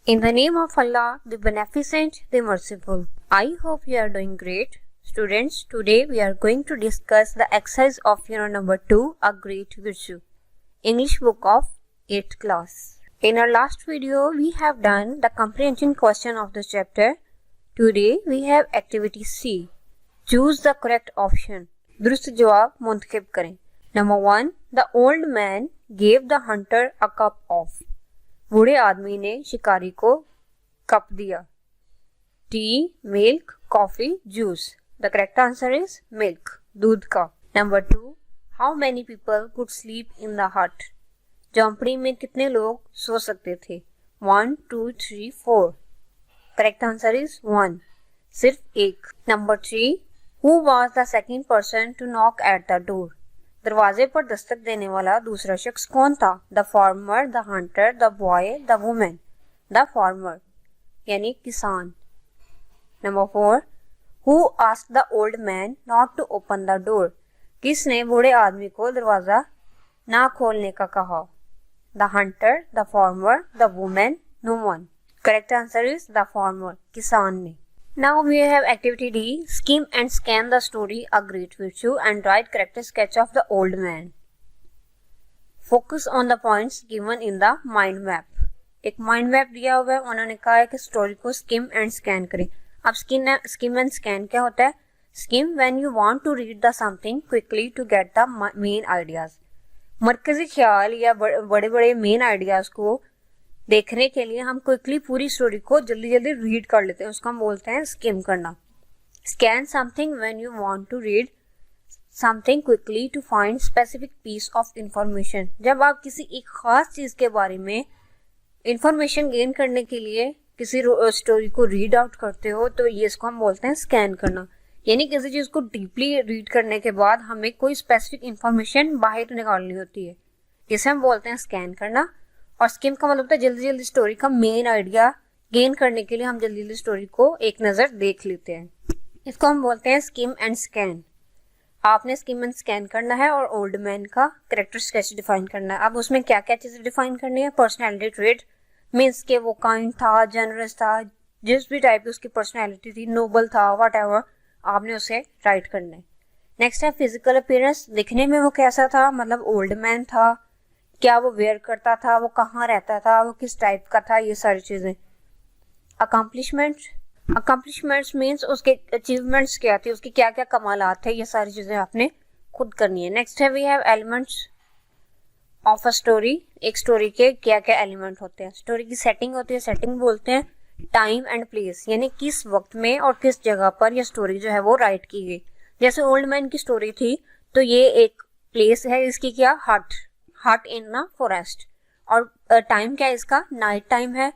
In the name of Allah, the Beneficent, the Merciful. I hope you are doing great. Students, today we are going to discuss the exercise of unit number 2, A Great Virtue. English book of 8th class. In our last video, we have done the comprehension question of the chapter. Today we have activity C. Choose the correct option. दुरुस्त जवाब मुंतखब करें. Number 1. The old man gave the hunter a cup of. बूढ़े आदमी ने शिकारी को cup दिया. T, milk, coffee, juice. The correct answer is milk, दूध का. Number 2. How many people could sleep in the हट. झोंपड़ी में कितने लोग सो सकते थे. 1, 2, 3, 4. करेक्ट आंसर इज 1, सिर्फ एक. Number 3. Who was the second person to knock at the door. दरवाजे पर दस्तक देने वाला दूसरा शख्स कौन था. The farmer, the hunter, the boy, the women. The farmer यानी किसान. Number 4. Who asked the old man not to open the door. किसने बूढ़े आदमी को दरवाजा ना खोलने का कहा. The hunter, the farmer, the women, no one. Correct answer is the farmer, किसान ने. Now we have activity D. Skim and scan the story A Great Virtue and write character sketch of the old man. Focus on the points given in the mind map. एक mind map दिया हुआ है, उन्होंने कहा है कि story को skim and scan करें. अब skim and scan क्या होता है. Skim when you want to read the something quickly to get the main ideas. मरकजी ख्याल या बड़े बड़े main ideas को देखने के लिए हम क्विकली पूरी स्टोरी को जल्दी जल्दी रीड कर लेते हैं, उसको हम बोलते हैं स्किम करना. Scan something when you want to read something quickly to find specific piece of information. जब आप किसी एक खास चीज के बारे में इंफॉर्मेशन गेन करने के लिए किसी स्टोरी को रीड आउट करते हो तो ये इसको हम बोलते हैं स्कैन करना. यानी किसी चीज को डीपली रीड करने के बाद हमें कोई स्पेसिफिक इंफॉर्मेशन बाहर निकालनी होती है, इसे हम बोलते हैं स्कैन करना. और स्किम का मतलब होता है जल्दी जल्दी स्टोरी का मेन आइडिया गेन करने के लिए हम जल्दी जल्दी स्टोरी को एक नज़र देख लेते हैं. इसको हम बोलते हैं स्किम एंड स्कैन. आपने स्किम एंड स्कैन करना है और ओल्ड मैन का कैरेक्टर स्केच डिफाइन करना है. अब उसमें क्या क्या चीज़ें डिफाइन करनी है. पर्सनैलिटी ट्रेट मीन्स के वो काइंड था, जनरस था, जिस भी टाइप की उसकी पर्सनैलिटी थी, नोबल था, वट एवर, आपने उसे राइट करना है. नेक्स्ट है फिजिकल अपीयरेंस. दिखने में वो कैसा था, मतलब ओल्ड मैन था, क्या वो वेयर करता था, वो कहाँ रहता था, वो किस टाइप का था, ये सारी चीजें. अकम्पलिशमेंट्स मीन्स उसके अचीवमेंट्स क्या थे, उसके क्या क्या कमालात थे, ये सारी चीजें आपने खुद करनी है. नेक्स्ट है we have elements of a story. एक स्टोरी के क्या क्या एलिमेंट होते हैं. स्टोरी की सेटिंग होती है, सेटिंग बोलते हैं टाइम एंड प्लेस, यानी किस वक्त में और किस जगह पर यह स्टोरी जो है वो राइट की गई. जैसे ओल्ड मैन की स्टोरी थी तो ये एक प्लेस है, इसकी क्या हट इन द फॉरेस्ट. और टाइम क्या है इसका, नाइट टाइम है,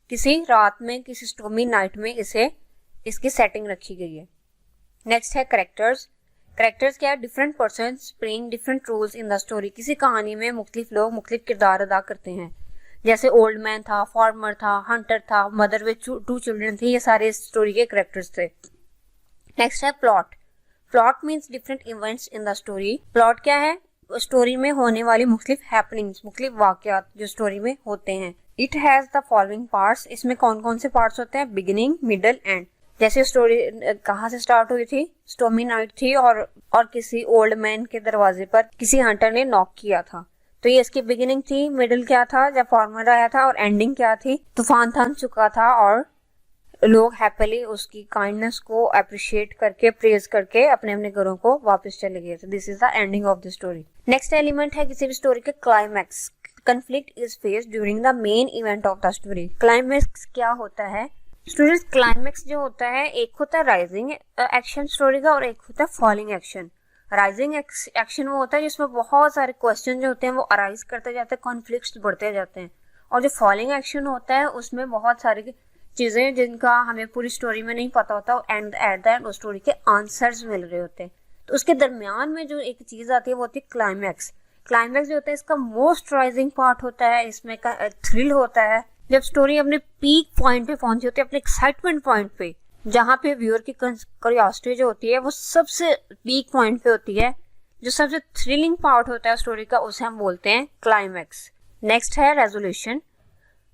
किसी रात में, किसी स्टॉर्मी नाइट में इसकी सेटिंग रखी गई है. नेक्स्ट है कैरेक्टर्स. कैरेक्टर्स क्या है, different persons playing different roles in the story. किसी कहानी में मुख्तलिफ लोग मुख्तलिफ किरदार अदा करते हैं. जैसे ओल्ड मैन था, फार्मर था, हंटर था, मदर विद 2 चिल्ड्रन थे, ये सारे स्टोरी के कैरेक्टर्स थे. नेक्स्ट है plot. Plot means different events in the story. Plot क्या है, स्टोरी में होने वाली मुख्तलिफ हैपनिंग्स, मुख्तलिफ वाकयात जो स्टोरी में होते हैं. It has the following parts. इसमें कौन कौन से पार्ट्स होते हैं, बिगिनिंग, मिडल, एंड. जैसे स्टोरी कहाँ से स्टार्ट हुई थी, स्टॉर्मी नाइट थी और किसी ओल्ड मैन के दरवाजे पर किसी हंटर ने नॉक किया था, तो ये इसकी बिगिनिंग थी. मिडल क्या था, जब फार्मर आया था, और एंडिंग क्या थी, तूफान थम चुका था और लोग हैप्पीली उसकी काइंडनेस को अप्रिशिएट करके, प्रेज करके अपने अपने घरों को वापस चले गए थे. This is the ending of the story. Next element है किसी भी स्टोरी के climax. Conflict is faced during the main event of the story. Climax क्या होता है, स्टोरीज क्लाइमैक्स जो होता है, एक होता है राइजिंग एक्शन स्टोरी का और एक होता है फॉलिंग एक्शन. राइजिंग एक्शन वो होता है जिसमें बहुत सारे क्वेश्चन जो होते हैं वो अराइज करते जाते हैं, कॉन्फ्लिक्ट्स बढ़ते जाते हैं. और जो फॉलिंग एक्शन होता है उसमें बहुत सारी चीजें जिनका हमें पूरी स्टोरी में नहीं पता होता एंड एट द एंड उस स्टोरी के आंसर्स मिल रहे होते हैं. तो उसके दरमियान में जो एक चीज आती है वो होती है क्लाइमैक्स. क्लाइमैक्स जो होता है इसका मोस्ट राइजिंग पार्ट होता है, इसमें का थ्रिल होता है जब स्टोरी अपने पीक पॉइंट पे पहुंची होती है, अपने एक्साइटमेंट पॉइंट पे, जहाँ पे व्यूअर की क्यूरियोसिटी जो होती है वो सबसे पीक पॉइंट पे होती है. जो सबसे थ्रिलिंग पार्ट होता है स्टोरी का उसे हम बोलते हैं क्लाइमैक्स. नेक्स्ट है resolution.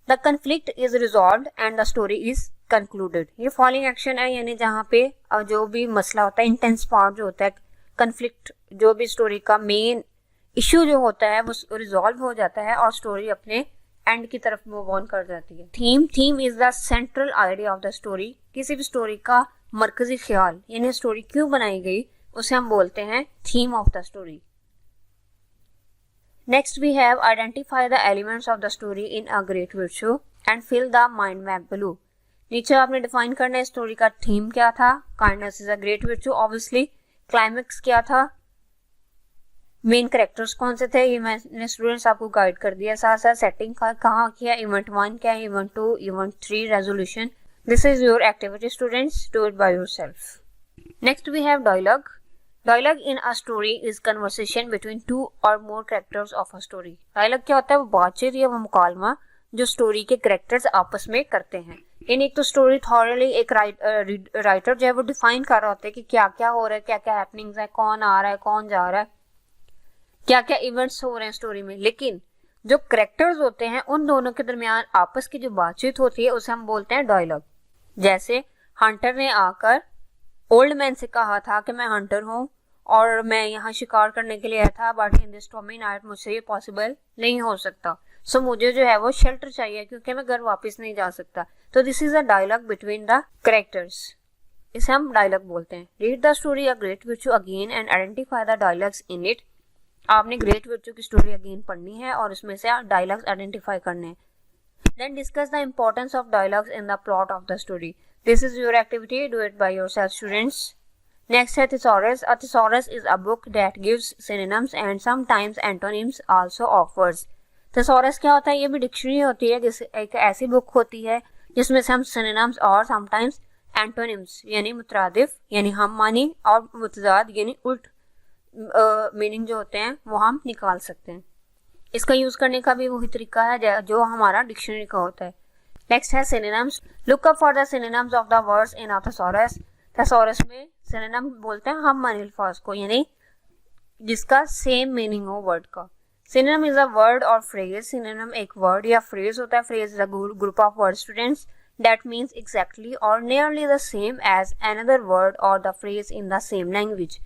The conflict is resolved and the story is concluded. ये फॉलोइंग एक्शन है, यानी जहाँ पे जो भी मसला होता है, इंटेंस पार्ट जो होता है, कन्फ्लिक्ट जो भी स्टोरी का मेन इश्यू जो होता है वो रिजॉल्व हो जाता है और स्टोरी अपने एंड की तरफ मूव ऑन कर जाती है। Theme is the central idea of the story. किसी भी स्टोरी का मरकजी ख्याल, यानी स्टोरी क्यों बनाई गई, उसे हम बोलते हैं theme of the story. Next we have identify the elements of the story in a great virtue and fill the mind map below. नीचे आपने डिफाइन करना है स्टोरी का थीम क्या था, kindness is a great virtue obviously, climax क्या था, main characters कौन से थे, ये मैंने स्टूडेंट्स आपको गाइड कर दिया, साथ साथ सेटिंग का कहाँ किया, इवेंट 1 क्या है, event 2, event 3, resolution. This is your activity students, do it by yourself. Next we have dialogue. Dialogue in a story is conversation between 2 और more characters of a story. Dialogue क्या होता है, वो बातचीत या वो मुकालमा जो स्टोरी के कैरेक्टर्स आपस में करते हैं। इन एक तो स्टोरी थॉरली एक राइटर जो है वो डिफाइन कर रहा होता है कि क्या क्या हो रहा है, क्या क्या हैपनिंग्स है, कौन आ रहा है, कौन जा रहा है, क्या क्या इवेंट्स हो रहे हैं स्टोरी में। लेकिन जो कैरेक्टर्स होते हैं उन दोनों के दरमियान आपस की जो बातचीत होती है उसे हम बोलते हैं डायलॉग। जैसे हंटर ने आकर ओल्ड मैन से कहा था कि मैं हंटर हूँ और मैं यहाँ शिकार करने के लिए आया था, but in this stormy night मुझसे ये पॉसिबल नहीं हो सकता, सो मुझे जो है वो शेल्टर चाहिए क्योंकि मैं घर वापस नहीं जा सकता। तो this is a dialogue between the characters, इसे हम डायलॉग बोलते हैं। Read the story a great virtue again and identify the dialogues in it. आपने ग्रेट वर्च्यू की स्टोरी अगेन पढ़नी है और उसमें से डायलॉग्स आइडेंटिफाई करने हैं। Then discuss the importance of dialogues in the plot of the story. This is your activity, do it by yourself students. Next है thesaurus. A thesaurus is a book that gives synonyms and sometimes antonyms also offers. thesaurus क्या होता है, ये भी dictionary होती है, जैसे एक ऐसी बुक होती है जिसमें से हम synonyms और sometimes antonyms यानी मुतरादिफ यानी हम मानी और मुतजाद यानी उल्ट मीनिंग जो होते हैं वो हम निकाल सकते हैं। इसका यूज करने का भी वही तरीका है जो हमारा डिक्शनरी का होता है। नेक्स्ट है synonyms. Look up for the synonyms of the words in a thesaurus. thesaurus में सिनोनिम बोलते हैं हम मानी अल्फाज को, यानी जिसका सेम मीनिंग हो वर्ड का। सिनोनिम इज अ वर्ड और फ्रेज। सिनोनिम एक वर्ड या फ्रेज होता है। Phrase is a group of word students that means exactly और nearly the same as another word और the phrase in the same language.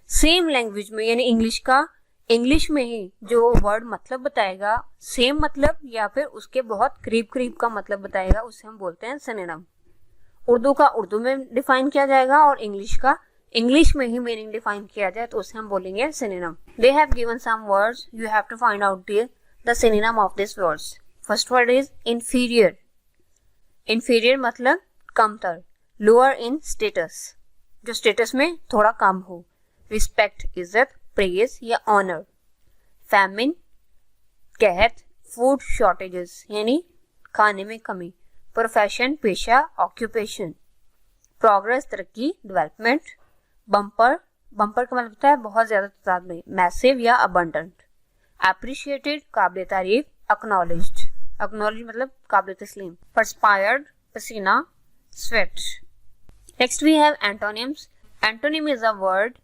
Same language में यानी English का इंग्लिश में ही जो वर्ड मतलब बताएगा, सेम मतलब या फिर उसके बहुत करीब करीब का मतलब बताएगा, उसे हम बोलते हैं सिनोनिम। उर्दू का उर्दू में डिफाइन किया जाएगा और इंग्लिश का इंग्लिश में ही मीनिंग डिफाइन किया जाए तो उसे हम बोलेंगे synonym. They have given some words, you have to find out the synonym of this words. First word is inferior. Inferior मतलब कमतर। लोअर इन स्टेटस, जो स्टेटस में थोड़ा कम हो। रिस्पेक्ट इज्जत, प्रेज या ऑनर। फैमिन कहत, फूड शॉर्टेजेस यानी खाने में कमी। प्रोफेशन पेशा ऑक्यूपेशन। प्रोग्रेस तरक्की डेवलपमेंट। बम्पर बम्पर का मतलब होता है बहुत ज्यादा तादाद में। मैसिव या अबंडेंट। एप्रिशिएटेड काबिल तारीफ। एक्नॉलेज्ड एक्नॉलेज मतलब काबिल तस्लीम। परस्पायर्ड पसीना sweat. Next we have antonyms. Antonym is a word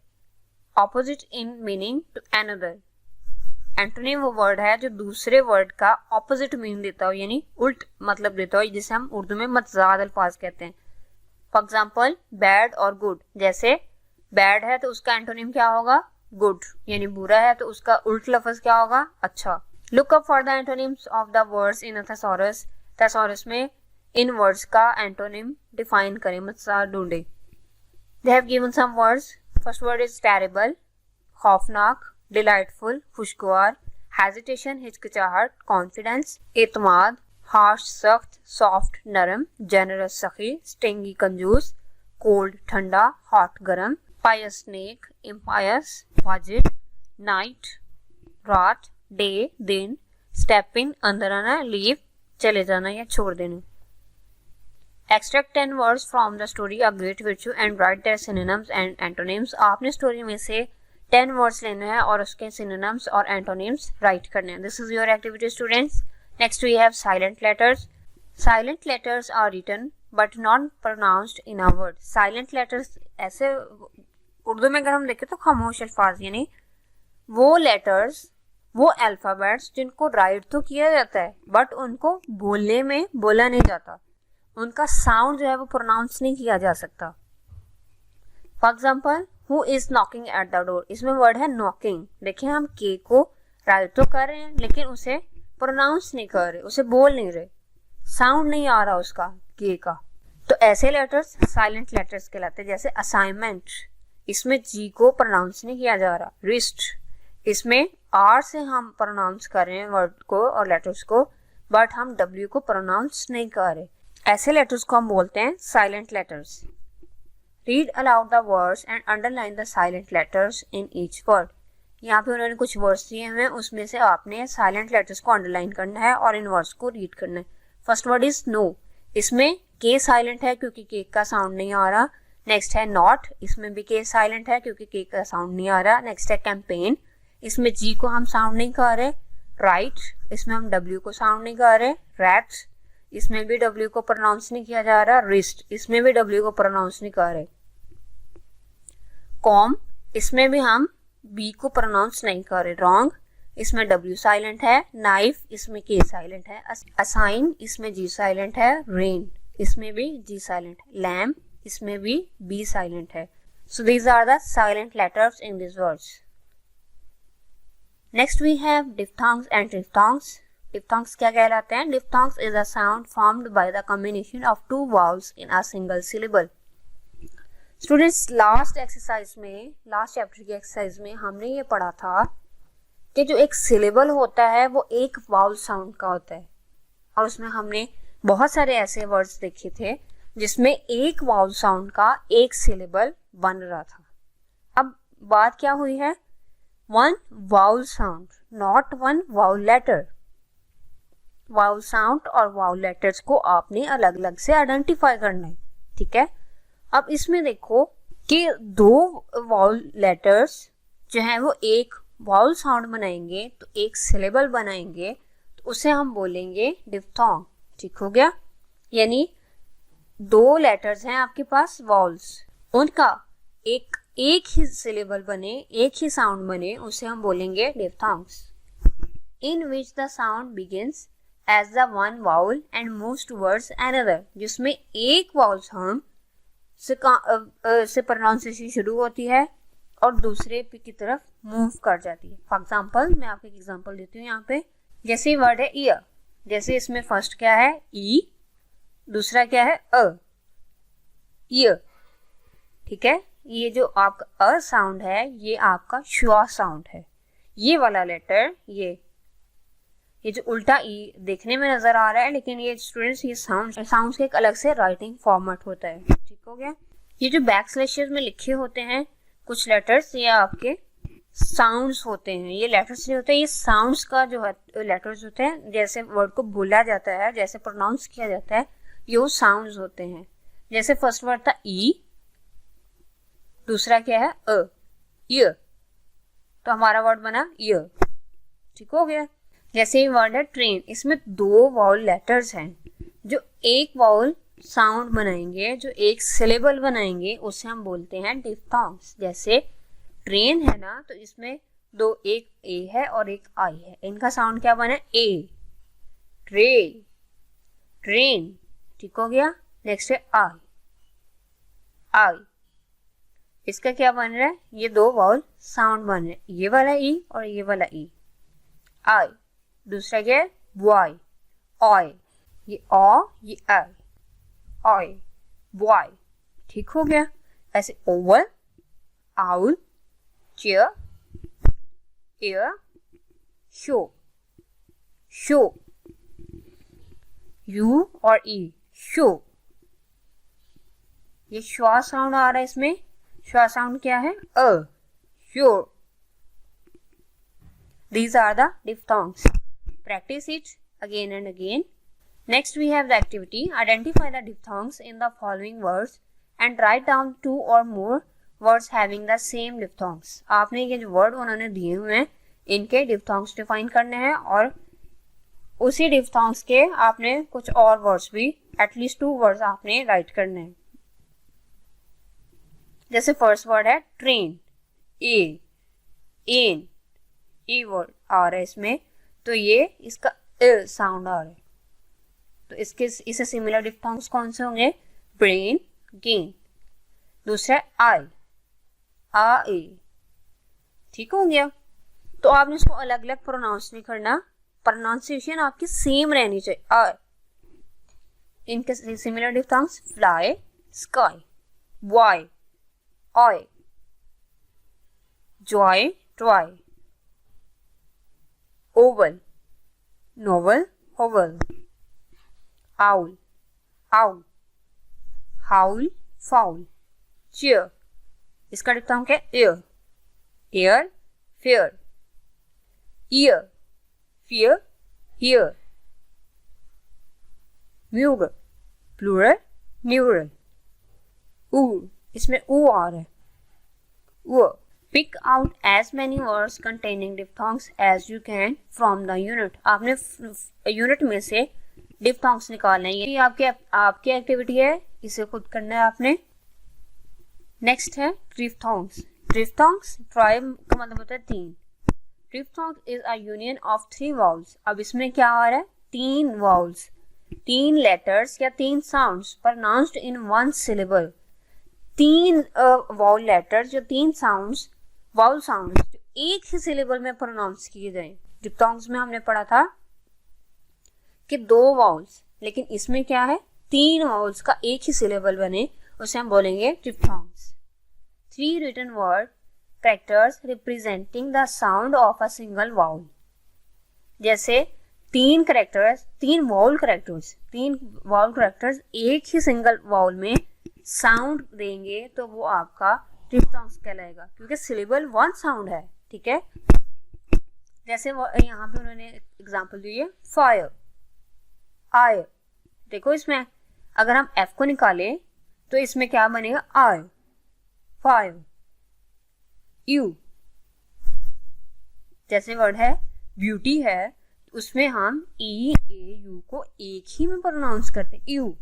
opposite in meaning to another. Antonym वो वर्ड है जो दूसरे वर्ड का ऑपोजिट मीनिंग देता हो यानी उल्ट मतलब देता हो, जिसे हम उर्दू में मतजाद अल्फाज कहते हैं। फॉर एग्जाम्पल बैड और गुड। जैसे बैड है तो उसका एंटोनिम क्या होगा, गुड, यानी बुरा है तो उसका उल्ट लफ्ज क्या होगा, अच्छा। Look up for the antonyms of the words in a thesaurus. thesaurus में इन वर्ड्स का एंटोनिम डिफाइन करें, मतजाद ढूंढे। They have given some words. First word is terrible, खौफनाक, डिलाइटफुल खुशगवार, हेजिटेशन हिचकिचाहट, कॉन्फिडेंस एतमाद, हार्श सख्त, सॉफ्ट नरम, जेनरस सखी, स्टिंगी कंजूस, कोल्ड ठंडा, हॉट गरम, पायस नेक, इम्पायस वाजिब, नाइट रात, डे दिन, स्टेप इन अंदर आना, लीव चले जाना या छोड़ देना। Extract 10 words from the story a great virtue and write their synonyms and antonyms. आपने स्टोरी में से 10 वर्ड्स लेने हैं और उसके सिनोनिम्स और एंटोनिम्स राइट करने हैं। This is your activity students. Next we have silent letters. Silent letters are written but not pronounced in a word. Silent letters ऐसे उर्दू में अगर हम देखें तो खामोश अल्फाज, यानी वो लेटर्स वो अल्फाबेट्स जिनको राइट तो किया जाता है बट उनको बोलने में बोला नहीं जाता, उनका साउंड जो है वो प्रोनाउंस नहीं किया जा सकता। For example, who is knocking at the door, इसमें वर्ड है नॉकिंग। देखिए हम के को राइट तो कर रहे हैं लेकिन उसे प्रोनाउंस नहीं कर रहे, उसे बोल नहीं रहे, साउंड नहीं आ रहा उसका के का। तो ऐसे लेटर्स साइलेंट लेटर्स कहलाते हैं। जैसे असाइनमेंट, इसमें जी को प्रोनाउंस नहीं किया जा रहा। रिस्ट, इसमें आर से हम प्रोनाउंस कर रहे हैं वर्ड को और लेटर्स को, बट हम डब्ल्यू को प्रोनाउंस नहीं कर रहे। ऐसे लेटर्स को हम बोलते हैं silent letters. Read aloud the words and underline the silent letters in each word. यहाँ पे उन्होंने कुछ वर्ड्स दिए हैं, उसमें से आपने साइलेंट लेटर्स को अंडरलाइन करना है और इन वर्ड्स को रीड करना है। फर्स्ट वर्ड इज नो, इसमें के साइलेंट है क्योंकि के का साउंड नहीं आ रहा। नेक्स्ट है नॉट, इसमें भी के साइलेंट है क्योंकि के का साउंड नहीं आ रहा। नेक्स्ट है कैंपेन, इसमें जी को हम साउंड नहीं कर रहे। राइट, इसमें हम डब्ल्यू को साउंड नहीं कर रहे। रैट, इसमें भी डब्ल्यू को प्रोनाउंस नहीं किया जा रहा। रिस्ट, इसमें भी डब्ल्यू को प्रोनाउंस नहीं कर रहे। कॉम, इसमें भी हम बी को प्रोनाउंस नहीं कर रहे, रॉन्ग, इसमें डब्ल्यू साइलेंट है। नाइफ, इसमें के साइलेंट है। असाइन, इसमें जी साइलेंट है। रेन, इसमें भी जी साइलेंट है। लैम्प, इसमें भी बी साइलेंट है। So these are the silent letters in this words. Next we have diphthongs and triphthongs. Diphthongs क्या कहलाते हैं? Diphthongs is a sound formed by the combination of two vowels in a single syllable. Students, last chapter की exercise में हमने ये पढ़ा था कि जो एक सिलेबल होता है वो एक वाउल साउंड का होता है, और उसमें हमने बहुत सारे ऐसे वर्ड्स देखे थे जिसमें एक वाउल साउंड का एक सिलेबल बन रहा था। अब बात क्या हुई है? One vowel sound, not one vowel letter. Vowel sound और वाउल लेटर्स को आपने अलग अलग से आइडेंटिफाई करना है, ठीक है। अब इसमें देखो कि दो वाउल लेटर्स जो है वो एक वाउल साउंड बनाएंगे तो एक सिलेबल बनाएंगे, तो उसे हम बोलेंगे डिफ्थॉन्ग, ठीक हो गया। यानी दो लेटर्स हैं आपके पास वाउल्स, उनका एक ही सिलेबल बने, एक ही साउंड बने, उसे हम बोलेंगे diphthongs. In which the sound begins as the one vowel and moves towards another, जिसमें एक वाउल साउंड से प्रोनाउंसिएशन शुरू होती है और दूसरे की तरफ मूव कर जाती है। फॉर एग्जाम्पल, मैं आपको एक एग्जाम्पल देती हूँ यहाँ पे। जैसे वर्ड है ईयर, जैसे इसमें फर्स्ट क्या है? ई, दूसरा क्या है? अ, ईयर, ठीक है। ये जो आपका अ साउंड है ये आपका श्वा साउंड है। ये वाला लेटर, ये जो उल्टा ई देखने में नजर आ रहा है, लेकिन ये स्टूडेंट्स ये साउंड्स के एक अलग से राइटिंग फॉर्मेट होता है, ठीक हो गया। ये जो बैक स्लैशेस में लिखे होते हैं कुछ लेटर्स, ये आपके साउंड्स होते हैं, ये लेटर्स नहीं होते, ये साउंड्स का जो है लेटर्स होते हैं। जैसे वर्ड को बोला जाता है, जैसे प्रोनाउंस किया जाता है, ये वो साउंड्स होते हैं। जैसे फर्स्ट वर्ड था ई, दूसरा क्या है? अ, ईयर, तो हमारा वर्ड बना ईयर, ठीक हो गया। जैसे ही वर्ड है ट्रेन, इसमें दो वाउल लेटर्स हैं जो एक वाउल साउंड बनाएंगे, जो एक सिलेबल बनाएंगे, उसे हम बोलते हैं डिफ्थॉन्ग्स। जैसे ट्रेन है ना, तो इसमें दो, एक ए है और एक आई है, इनका साउंड क्या बना? ए, ट्रे, ट्रेन, ठीक हो गया। नेक्स्ट है आई, आई, इसका क्या बन रहा है? ये दो वाउल साउंड बन रहे हैं, ये वाला ई और ये वाला ई, आई। दूसरा क्या है? बॉय, ऑय, ये ऑ, ये आई, ऑय, बॉय, ठीक हो गया। ऐसे Oval, owl, chair, air, show, show, you और ई, शो। ये श्वा साउंड आ रहा है, इसमें श्वा साउंड क्या है? अ, sure. These are the diphthongs. Practice it again and again. Next we have the activity. Identify the diphthongs in the following words and write down two or more words having the same diphthongs. आपने ये जो word उन्होंने दिए हुए हैं इनके diphthongs define करने हैं, और उसी diphthongs के आपने कुछ और वर्ड्स भी, एटलीस्ट 2 वर्ड्स आपने राइट करने हैं। जैसे फर्स्ट वर्ड है train, A, N, A word, आ रहा है इसमें, तो ये इसका साउंड आ रहा है। तो इसे सिमिलर डिप्थॉन्ग्स कौन से होंगे? Brain, gain. दूसरा आई, आ ए, ठीक हो गया। तो आपने इसको अलग अलग प्रोनाउंस नहीं करना, प्रोनाउंसिएशन आपकी सेम रहनी चाहिए। आ, इनके similar diphthongs fly, sky, why, ऑय, joy, try, oval, novel, hovel, owl, owl, howl, foul, cheer, इसका डिप्थॉन्ग क्या है? Air, air, fair, ear, fear, here, mural, plural, neural, ऊ, इसमें ऊ आ रहा है, वो। Pick out as many words containing diphthongs as you can from the unit. आपने यूनिट में से डिप्थॉन्ग्स निकालने हैं। ये आपकी एक्टिविटी है, इसे खुद करना है आपने। नेक्स्ट है ट्रिफ्थॉन्ग्स। ट्रिफ्थॉन्ग्स ट्राइब का मतलब होता है तीन। Triphthong is a union of 3 vowels. अब इसमें क्या आ रहा है? 3 वाउल्स, 3 लेटर्स या 3 sounds pronounced in 1 syllable. 3 vowel letters जो 3 साउंड्स, वाउल साउंड्स जो एक ही सिलेबल में प्रोनाउंस किए जाए। डिप्थॉन्ग्स में हमने पढ़ा था कि 2 वाउल्स, लेकिन इसमें क्या है? 3 वाउल्स का एक ही सिलेबल बने, उसे हम बोलेंगे डिप्थॉन्ग्स। 3 written word characters representing the sound of a single vowel। जैसे 3 कैरेक्टर्स, 3 वाउल कैरेक्टर्स एक ही सिंगल वाउल में साउंड देंगे तो वो आपका डिप्थॉन्ग्स कहलाएगा, क्योंकि सिलेबल 1 साउंड है, ठीक है। जैसे यहाँ पे उन्होंने एग्जांपल दी है फायर, आयर। देखो इसमें अगर हम एफ को निकालें तो इसमें क्या बनेगा? आय, फायर, यू। जैसे वर्ड है ब्यूटी है, उसमें हम ई ए यू को एक ही में प्रोनाउंस करते हैं, यू।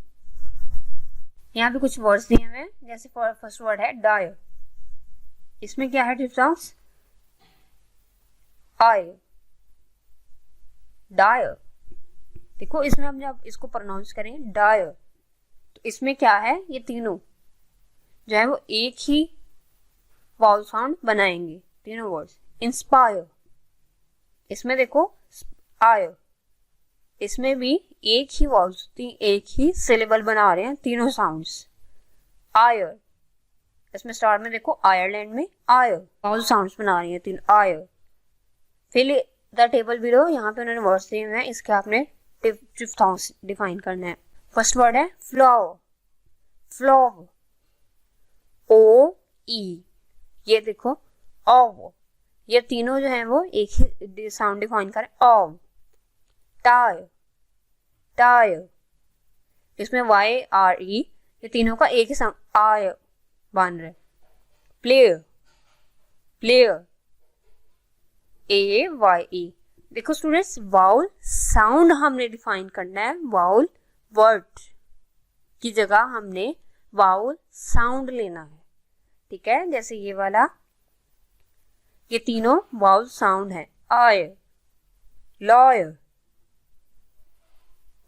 यहाँ पे कुछ वर्ड्स दिए हुए हैं, जैसे फर्स्ट वर्ड है डायर, इसमें क्या है डिप्थॉन्ग्स? आय, डायर। देखो इसमें हम जब इसको प्रोनाउंस करें डायर, तो इसमें क्या है? ये तीनों जो है वो एक ही वाउल साउंड बनाएंगे, तीनों वर्ड्स। इंस्पायर, इसमें देखो आयर, इसमें भी एक ही वाउल्स, एक ही सिलेबल बना रहे हैं तीनों साउंड्स। आयर, इसमें स्टार्ट में देखो आयरलैंड में आयर, वाउल साउंड्स बना रही हैं 3, आयर। फिर द टेबल बिलो, यहाँ पे उन्होंने वर्ड्स दिए हुए हैं, इसके आपने डिप्थॉन्ग्स डिफाइन करना है। फर्स्ट वर्ड है फ्लावर, फ्लावर, ओ ई, ये देखो ऑव, ये तीनों जो है वो एक ही साउंड डिफाइन करें, ऑव। टायर, टायर, इसमें वाई आर ई, ये तीनों का एक ही साउंड आय बन रहा है। प्लेयर, प्लेयर, ए वाई ई। देखो स्टूडेंट्स, वाउल साउंड हमने डिफाइन करना है, वाउल वर्ड की जगह हमने वाउल साउंड लेना है, ठीक है। जैसे ये वाला, ये तीनों वाउल साउंड है, आयर, लॉयर,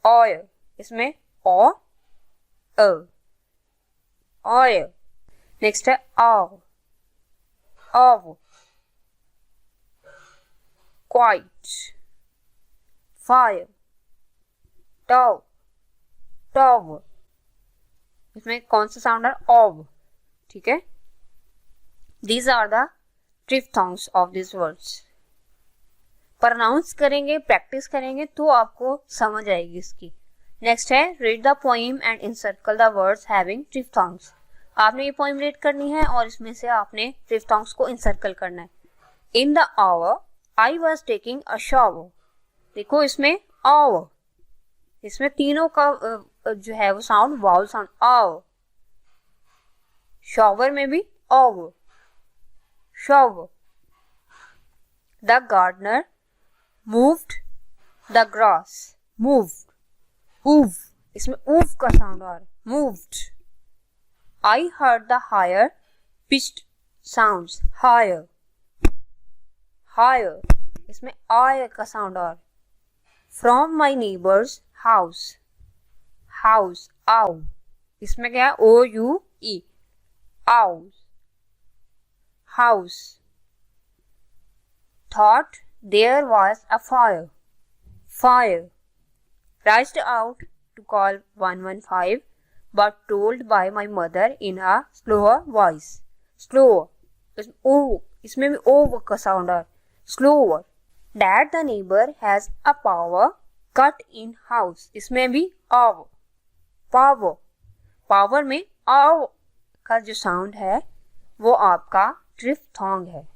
ऑयर, इसमें ओ अ, ऑयर। नेक्स्ट है आव, आव, क्वाइट, फायर, टव, टव, इसमें कौन सा साउंड है? ऑव, ठीक है। These are the diphthongs of these words। Pronounce करेंगे, प्रैक्टिस करेंगे तो आपको समझ आएगी इसकी। नेक्स्ट है read the poem and encircle the words having diphthongs। आपने ये पोइम रीड करनी है और इसमें से आपने diphthongs को इनसर्कल करना है। In the hour I was taking a shower, देखो इसमें आवर, इसमें तीनों का जो है वो sound vowel sound, hour. Shower में भी hour, shower. The gardener moved the grass, moved, ऊव, इसमें ऊव का साउंड आ रहा है, moved. I heard the higher pitched sounds, higher, higher. इसमें आय का साउंड और। From my neighbours house, house आउ, इसमें क्या है ओ यू ई, आउस, house. Thought there was a fire, fire. Rushed out to call 115 but told by my mother in a slower voice. Slower. इसमें भी O का साउंड है. Slower. That the neighbor has a power cut in house. इसमें भी आव. Power. Power में आव का जो साउंड है वो आपका ट्रिफ्थोंग है.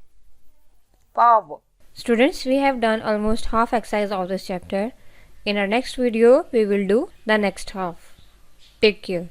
Power. Students, we have done almost half exercise of this chapter. In our next video, we will do the next half. Take care.